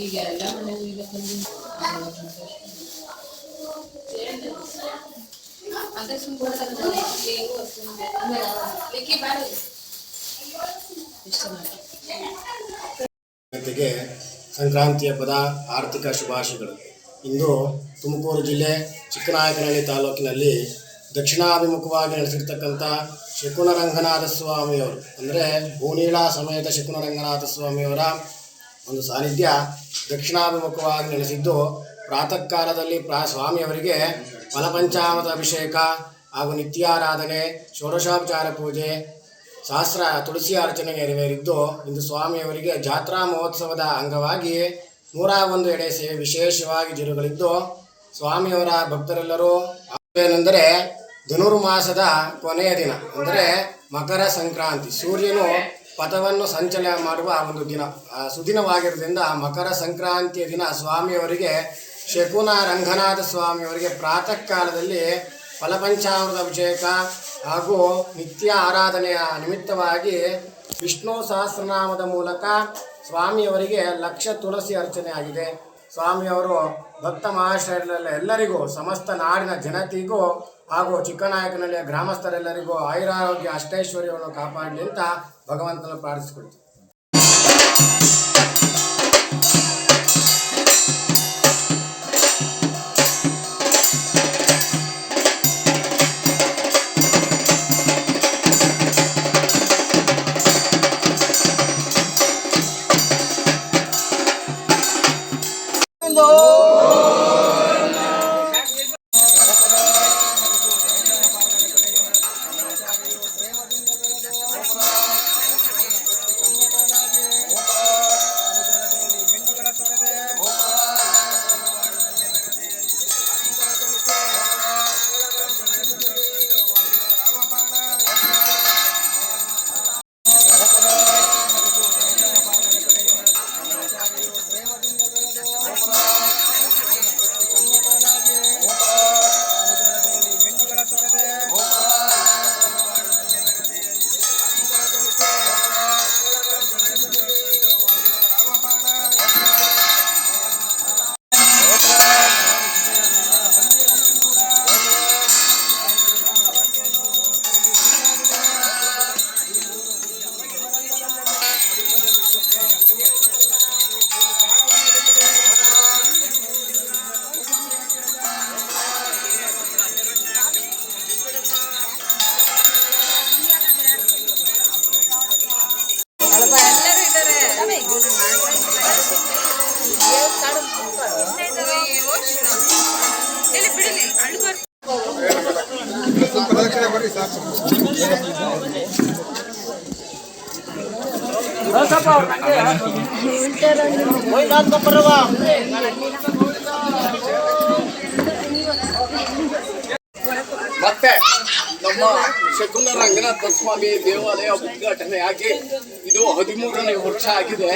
ಈಗ ಎಲ್ಲ ಮನೆಗೂ ಈಗ ಅದೇ ಜೊತೆಗೆ ಸಂಕ್ರಾಂತಿಯ ಹಬ್ಬದ ಆರ್ಥಿಕ ಶುಭಾಶಯಗಳು. ಇಂದು ತುಮಕೂರು ಜಿಲ್ಲೆ ಚಿಕ್ಕನಾಯಕನಹಳ್ಳಿ ತಾಲೂಕಿನಲ್ಲಿ ದಕ್ಷಿಣಾಭಿಮುಖವಾಗಿ ನಡೆಸಿರ್ತಕ್ಕಂಥ ಶಕುನರಂಗನಾಥ ಸ್ವಾಮಿಯವರು ಅಂದರೆ ಭೂನೀಳ ಸಮೇತ ಶಕುನರಂಗನಾಥ ಸ್ವಾಮಿಯವರ ಒಂದು ಸಾನ್ನಿಧ್ಯ ದಕ್ಷಿಣಾಭಿಮುಖವಾಗಿ ನೆಲೆಸಿದ್ದು, ಪ್ರಾತಃ ಕಾಲದಲ್ಲಿ ಸ್ವಾಮಿಯವರಿಗೆ ಫಲಪಂಚಾಮೃತ ಅಭಿಷೇಕ ಹಾಗೂ ನಿತ್ಯಾರಾಧನೆ, ಷೋಡಶೋಪಚಾರ ಪೂಜೆ, ಸಹಸ್ರ ತುಳಸಿ ಅರ್ಚನೆ ನೆರವೇರಿದ್ದು, ಇಂದು ಸ್ವಾಮಿಯವರಿಗೆ ಜಾತ್ರಾ ಮಹೋತ್ಸವದ ಅಂಗವಾಗಿ 101 ಎಡೆ ಸೇವೆ ವಿಶೇಷವಾಗಿ ಜರುಗಲಿದ್ದು, ಸ್ವಾಮಿಯವರ ಭಕ್ತರೆಲ್ಲರೂ ಏನೆಂದರೆ ಧನುರ್ಮಾಸದ ಕೊನೆಯ ದಿನ ಅಂದರೆ ಮಕರ ಸಂಕ್ರಾಂತಿ, ಸೂರ್ಯನು ಪಥವನ್ನು ಸಂಚಲನ ಮಾಡುವ ಒಂದು ದಿನ, ಸುದಿನವಾಗಿರೋದ್ರಿಂದ ಮಕರ ಸಂಕ್ರಾಂತಿಯ ದಿನ ಸ್ವಾಮಿಯವರಿಗೆ ಶಕುನ ರಂಗನಾಥ ಸ್ವಾಮಿಯವರಿಗೆ ಪ್ರಾತಃ ಕಾಲದಲ್ಲಿ ಫಲಪಂಚಾಮೃತ ಅಭಿಷೇಕ ಹಾಗೂ ನಿತ್ಯ ಆರಾಧನೆಯ ನಿಮಿತ್ತವಾಗಿ ವಿಷ್ಣು ಸಹಸ್ರನಾಮದ ಮೂಲಕ ಸ್ವಾಮಿಯವರಿಗೆ 1,00,000 ತುಳಸಿ ಅರ್ಚನೆ ಆಗಿದೆ. ಸ್ವಾಮಿಯವರು ಭಕ್ತ ಮಹಾಶಯರೆಲ್ಲರಿಗೂ, ಸಮಸ್ತ ನಾಡಿನ ಜನತೆಗೂ ಹಾಗೂ ಚಿಕ್ಕನಾಯಕನಹಳ್ಳಿಯ ಗ್ರಾಮಸ್ಥರೆಲ್ಲರಿಗೂ ಆಯುರಾರೋಗ್ಯ ಅಷ್ಟೈಶ್ವರ್ಯವನ್ನು ಕಾಪಾಡಲಿ ಅಂತ ಭಗವಂತನ ಪ್ರಾರ್ಥಿಸಿಕೊಳ್ತೀವಿ. ಮತ್ತೆ ನಮ್ಮ ಶಕುನ ರಂಗನಾಥ ಸ್ವಾಮಿ ದೇವಾಲಯ ಉದ್ಘಾಟನೆಯಾಗಿ ಇದು 13ನೇ ವರ್ಷ ಆಗಿದೆ.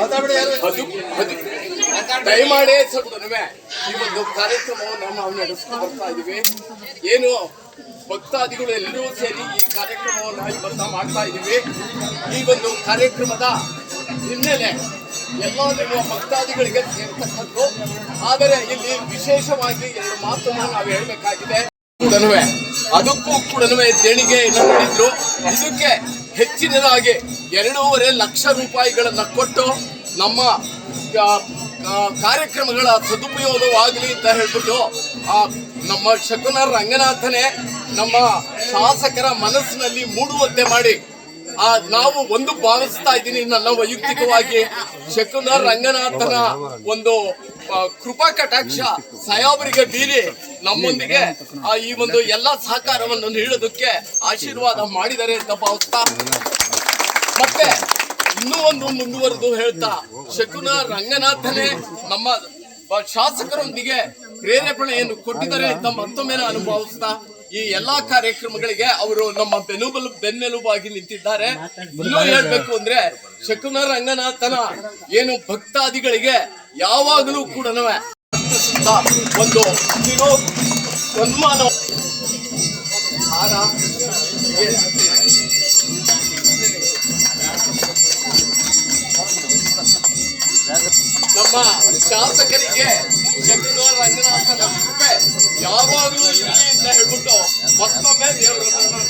ದಯಮಾಡಿ ಸದ್ಗುರುವೆ ಈ ಒಂದು ಕಾರ್ಯಕ್ರಮವನ್ನು ನಾವು ನಡೆಸ್ಕೊಂಡು ಬರ್ತಾ ಇದೀವಿ. ಏನು ಭಕ್ತಾದಿಗಳು ಎಲ್ಲರೂ ಸೇರಿ ಈ ಕಾರ್ಯಕ್ರಮವನ್ನು ಇವತ್ತು ಮಾಡ್ತಾ ಇದ್ದೀವಿ. ಈ ಒಂದು ಕಾರ್ಯಕ್ರಮದ ಹಿನ್ನೆಲೆ ಎಲ್ಲ ನಿಮ್ಮ ಭಕ್ತಾದಿಗಳಿಗೆ ಸೇರ್ತಕ್ಕದ್ದು. ಆದರೆ ಇಲ್ಲಿ ವಿಶೇಷವಾಗಿ 2 ಮಾತುಗಳನ್ನು ನಾವು ಹೇಳಬೇಕಾಗಿದೆ. ಅದಕ್ಕೂ ಕೂಡ ದೇಣಿಗೆಯನ್ನು ನೀಡಿದ್ರು. ಇದಕ್ಕೆ ಹೆಚ್ಚಿನದಾಗಿ 2.5 ಲಕ್ಷ ರೂಪಾಯಿಗಳನ್ನು ಕೊಟ್ಟು ನಮ್ಮ ಕಾರ್ಯಕ್ರಮಗಳ ಸದುಪಯೋಗವಾಗಲಿ ಅಂತ ಹೇಳ್ಬಿಟ್ಟು ನಮ್ಮ ಶಕುನ ರಂಗನಾಥನೇ ನಮ್ಮ ಶಾಸಕರ ಮನಸ್ಸಿನಲ್ಲಿ ಮೂಡುವಂತೆ ಮಾಡಿ ನಾವು ಒಂದು ಭಾವಿಸ್ತಾ ಇದ್ದೀನಿ. ನನ್ನ ವೈಯಕ್ತಿಕವಾಗಿ ಶಕುನ ರಂಗನಾಥನ ಒಂದು ಕೃಪಾ ಕಟಾಕ್ಷ ಸಾಯಾಬರಿಗೆ ಬೀರಿ ನಮ್ಮೊಂದಿಗೆ ಈ ಒಂದು ಎಲ್ಲ ಸಹಕಾರವನ್ನು ನೀಡೋದಕ್ಕೆ ಆಶೀರ್ವಾದ ಮಾಡಿದ್ದಾರೆ ಅಂತ ಭಾವಿಸ್ತಾ, ಮತ್ತೆ ಇನ್ನೂ ಒಂದು ಮುಂದುವರೆದು ಹೇಳ್ತಾ ಶಕುನ ರಂಗನಾಥನೇ ನಮ್ಮ ಶಾಸಕರೊಂದಿಗೆ ಪ್ರೇರೇಪಣೆಯನ್ನು ಕೊಟ್ಟಿದ್ದಾರೆ ಅಂತ ಮತ್ತೊಮ್ಮೆ ಅನುಭವಿಸ್ತಾ, ಈ ಎಲ್ಲಾ ಕಾರ್ಯಕ್ರಮಗಳಿಗೆ ಅವರು ನಮ್ಮ ಬೆನ್ನೆಲುಬಾಗಿ ನಿಂತಿದ್ದಾರೆ. ಇನ್ನೂ ಹೇಳ್ಬೇಕು ಅಂದ್ರೆ ಶಕುನ ರಂಗನಾಥನ ಏನು ಭಕ್ತಾದಿಗಳಿಗೆ ಯಾವಾಗಲೂ ಕೂಡ ಒಂದು ಸನ್ಮಾನ ನಮ್ಮ ಶಾಸಕರಿಗೆ ಜಗದೂರು ರಂಗನಾಥನ ಕೃಪೆ ಯಾವಾಗಲೂ ಇರಲಿ ಅಂತ ಹೇಳ್ಬಿಟ್ಟು ಮತ್ತೊಮ್ಮೆ ದೇವರನ್ನು